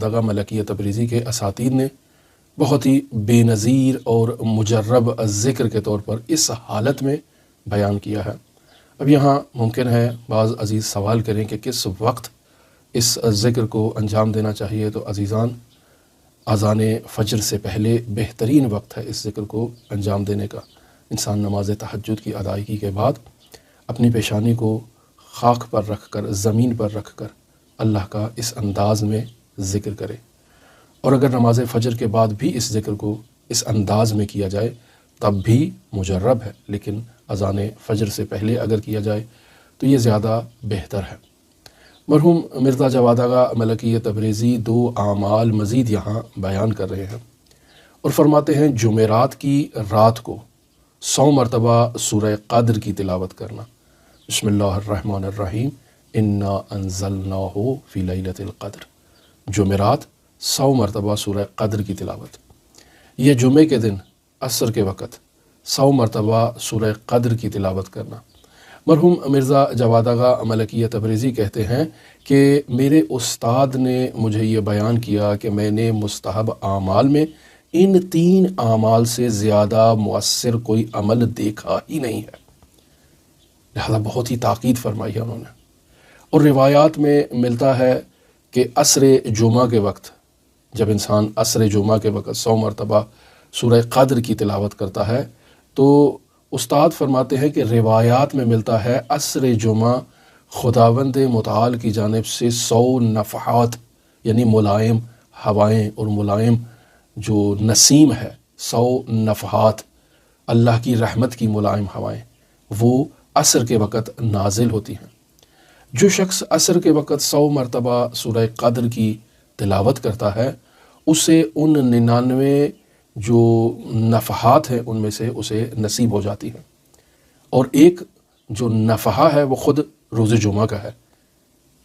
دغا ملکیہ تبریزی کے اساتید نے بہت ہی بے نظیر اور مجرب ذکر کے طور پر اس حالت میں بیان کیا ہے۔ اب یہاں ممکن ہے بعض عزیز سوال کریں کہ کس وقت اس ذکر کو انجام دینا چاہیے، تو عزیزان اذان فجر سے پہلے بہترین وقت ہے اس ذکر کو انجام دینے کا۔ انسان نماز تہجد کی ادائیگی کے بعد اپنی پیشانی کو خاک پر رکھ کر، زمین پر رکھ کر اللہ کا اس انداز میں ذکر کرے، اور اگر نماز فجر کے بعد بھی اس ذکر کو اس انداز میں کیا جائے تب بھی مجرب ہے، لیکن اذان فجر سے پہلے اگر کیا جائے تو یہ زیادہ بہتر ہے۔ مرحوم مرزا جواد آغا ملکیہ تبریزی دو اعمال مزید یہاں بیان کر رہے ہیں اور فرماتے ہیں جمعرات کی رات کو 100 مرتبہ سورہ قدر کی تلاوت کرنا۔ بسم اللہ الرحمن الرحیم، انا انزلناہ فی لیلۃ القدر۔ جمعرات 100 مرتبہ سورہ قدر کی تلاوت، یہ جمعے کے دن عصر کے وقت 100 مرتبہ سورہ قدر کی تلاوت کرنا۔ مرحوم مرزا جواد آغا ملکیہ تبریزی کہتے ہیں کہ میرے استاد نے مجھے یہ بیان کیا کہ میں نے مستحب اعمال میں ان 3 اعمال سے زیادہ مؤثر کوئی عمل دیکھا ہی نہیں ہے۔ لہذا بہت ہی تاکید فرمائی ہے انہوں نے، اور روایات میں ملتا ہے کہ عصر جمعہ کے وقت جب انسان عصر جمعہ کے وقت 100 مرتبہ سورہ قدر کی تلاوت کرتا ہے تو استاد فرماتے ہیں کہ روایات میں ملتا ہے عصر جمعہ خداوند متعال کی جانب سے 100 نفحات یعنی ملائم ہوائیں اور ملائم جو نسیم ہے، 100 نفحات اللہ کی رحمت کی ملائم ہوائیں وہ عصر کے وقت نازل ہوتی ہیں۔ جو شخص عصر کے وقت 100 مرتبہ سورہ قدر کی تلاوت کرتا ہے اسے ان 99 جو نفحات ہیں ان میں سے اسے نصیب ہو جاتی ہیں، اور ایک جو نفحہ ہے وہ خود روز جمعہ کا ہے،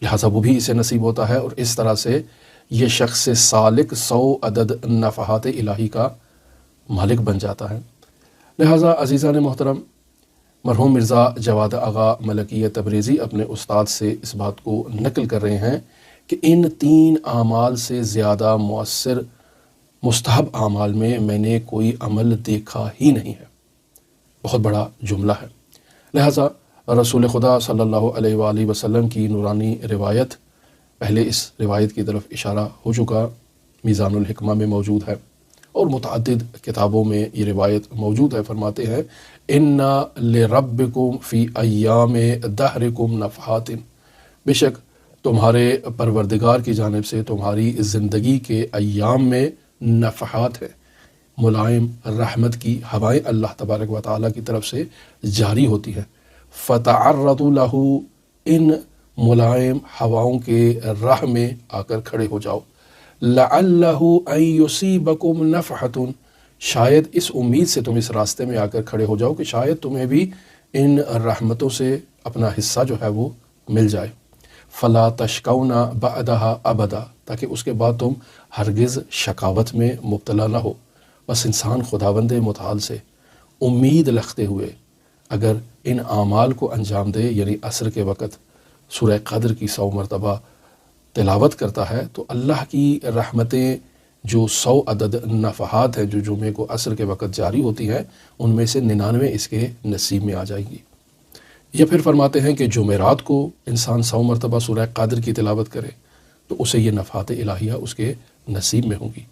لہٰذا وہ بھی اسے نصیب ہوتا ہے، اور اس طرح سے یہ شخص سالک 100 عدد نفحات الہی کا مالک بن جاتا ہے۔ لہٰذا عزیزان محترم، مرحوم مرزا جواد آغا ملکیہ تبریزی اپنے استاد سے اس بات کو نقل کر رہے ہیں کہ ان 3 اعمال سے زیادہ مؤثر مستحب اعمال میں نے کوئی عمل دیکھا ہی نہیں ہے۔ بہت بڑا جملہ ہے۔ لہٰذا رسول خدا صلی اللہ علیہ وآلہ وسلم کی نورانی روایت، پہلے اس روایت کی طرف اشارہ ہو چکا، میزان الحکمہ میں موجود ہے اور متعدد کتابوں میں یہ روایت موجود ہے۔ فرماتے ہیں اِنَّ لِرَبِّكُمْ فِي أَيَّامِ دَهْرِكُمْ نَفْحَاتٍ، بے شک تمہارے پروردگار کی جانب سے تمہاری زندگی کے ایام میں نفحات ہیں، ملائم رحمت کی ہوائیں اللہ تبارک و تعالیٰ کی طرف سے جاری ہوتی ہیں۔ فَتَعَرَّضُوا لَهُ، ان ملائم ہواؤں کے راہ میں آ کر کھڑے ہو جاؤ۔ لَعَلَّهُ أَن يُصِيبَكُمْ نَفْحَةٌ، شاید اس امید سے تم اس راستے میں آ کر کھڑے ہو جاؤ کہ شاید تمہیں بھی ان رحمتوں سے اپنا حصہ جو ہے وہ مل جائے۔ فَلَا تَشْكَوْنَ بَعْدَهَا أَبَدًا، تاکہ اس کے بعد تم ہرگز شکاوت میں مبتلا نہ ہو۔ بس انسان خداوند متعال سے امید رکھتے ہوئے اگر ان اعمال کو انجام دے، یعنی عصر کے وقت سورہ قدر کی 100 مرتبہ تلاوت کرتا ہے تو اللہ کی رحمتیں جو 100 عدد نفحات ہیں جو جمعے کو عصر کے وقت جاری ہوتی ہیں ان میں سے 99 اس کے نصیب میں آ جائیں گی۔ یا پھر فرماتے ہیں کہ جمعرات کو انسان 100 مرتبہ سورہ قدر کی تلاوت کرے تو اسے یہ نفحات الہیہ اس کے نصیب میں ہوں گی۔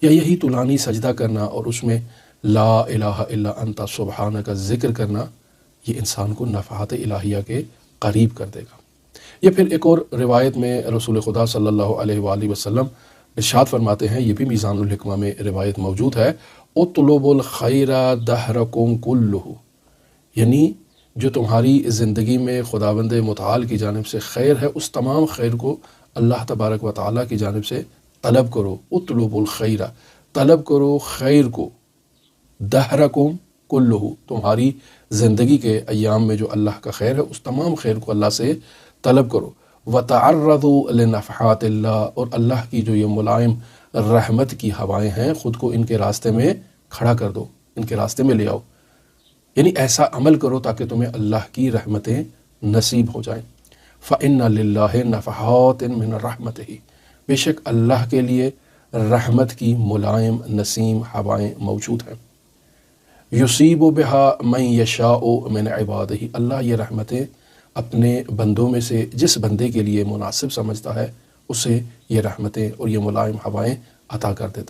یا یہی طولانی سجدہ کرنا اور اس میں لا الہ الا انت سبحانک کا ذکر کرنا، یہ انسان کو نفحات الہیہ کے قریب کر دے گا۔ یا پھر ایک اور روایت میں رسول خدا صلی اللہ علیہ وآلہ وسلم ارشاد فرماتے ہیں، یہ بھی میزان الحکمہ میں روایت موجود ہے، اطلبوا الخیر دہرکم کلہ، یعنی جو تمہاری زندگی میں خداوند متعال کی جانب سے خیر ہے اس تمام خیر کو اللہ تبارک و تعالیٰ کی جانب سے طلب کرو۔ اطلبوا الخیر، طلب کرو خیر کو، دہرکم کلہ، تمہاری زندگی کے ایام میں جو اللہ کا خیر ہے اس تمام خیر کو اللہ سے طلب کرو۔ وَتَعَرَّضُوا لِنَفْحَاتِ اللَّهِ، اور اللہ کی جو یہ ملائم رحمت کی ہوائیں ہیں خود کو ان کے راستے میں کھڑا کر دو، ان کے راستے میں لے آؤ، یعنی ایسا عمل کرو تاکہ تمہیں اللہ کی رحمتیں نصیب ہو جائیں۔ فَإِنَّ لِلَّهِ نَفَحَاتٍ مِّن رَحْمَتِهِ، بے شک اللہ کے لیے رحمت کی ملائم نسیم ہوائیں موجود ہیں۔ یصیب بہا من یشاء من عبادہ، اللہ یہ رحمتیں اپنے بندوں میں سے جس بندے کے لیے مناسب سمجھتا ہے اسے یہ رحمتیں اور یہ ملائم ہوائیں عطا کر دیتا ہے۔